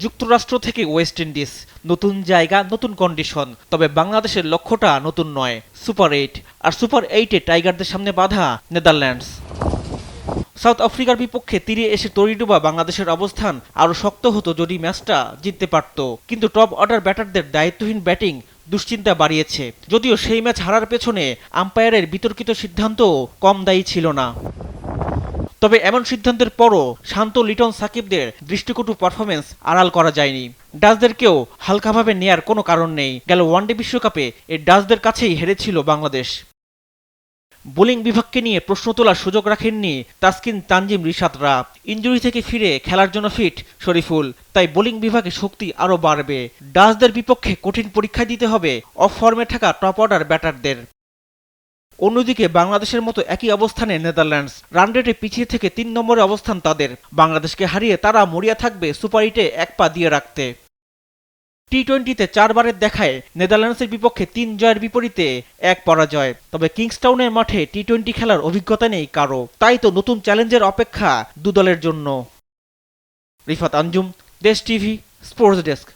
যুক্তরাষ্ট্র থেকে West Indies, নতুন জায়গা নতুন কন্ডিশন। তবে বাংলাদেশের লক্ষ্যটা নতুন নয়, সুপার 8। আর সুপার 8-এ টাইগারদের সামনে বাধা নেদারল্যান্ডস। সাউথ আফ্রিকার বিপক্ষে তীরে এসে তড়িডুবা বাংলাদেশের অবস্থান আরও শক্ত হতো যদি ম্যাচটা জিততে পারত। কিন্তু টপ অর্ডার ব্যাটারদের দায়িত্বহীন ব্যাটিং দুশ্চিন্তা বাড়িয়েছে। যদিও সেই ম্যাচ হারার পেছনে আম্পায়ারের বিতর্কিত সিদ্ধান্তও কম দায়ী ছিল না। তবে এমন সিদ্ধান্তের পরও শান্ত লিটন সাকিবদের দৃষ্টিকটু পারফরমেন্স আড়াল করা যায়নি। ডাচদেরকেও হালকাভাবে নেয়ার কোনো কারণ নেই। গেল ওয়ানডে বিশ্বকাপে এই ডাচদের কাছেই হেরেছিল বাংলাদেশ। বোলিং বিভাগকে নিয়ে প্রশ্ন তোলার সুযোগ রাখেননি তাসকিন, তানজিম, রিশাদরা। ইনজুরি থেকে ফিরে খেলার জন্য ফিট শরীফুল, তাই বোলিং বিভাগে শক্তি আরও বাড়বে। ডাচদের বিপক্ষে কঠিন পরীক্ষা দিতে হবে অফ ফর্মে থাকা টপ অর্ডার ব্যাটারদের। অন্যদিকে বাংলাদেশের মতো একই অবস্থানে নেদারল্যান্ডস। রানরেটে পিছিয়ে থেকে ৩ নম্বরে অবস্থান তাদের। বাংলাদেশকে হারিয়ে তারা মরিয়া থাকবে সুপার 8-এ এক পা দিয়ে রাখতে। টি-20-তে 4 বারের দেখায় নেদারল্যান্ডসের বিপক্ষে 3 জয়ের বিপরীতে 1 পরাজয়। তবে কিংস্টাউনের মাঠে টি-20 খেলার অভিজ্ঞতা নেই কারো, তাই তো নতুন চ্যালেঞ্জের অপেক্ষা দু দলের জন্য। রিফাত আঞ্জুম, দেশ টিভি, স্পোর্টস ডেস্ক।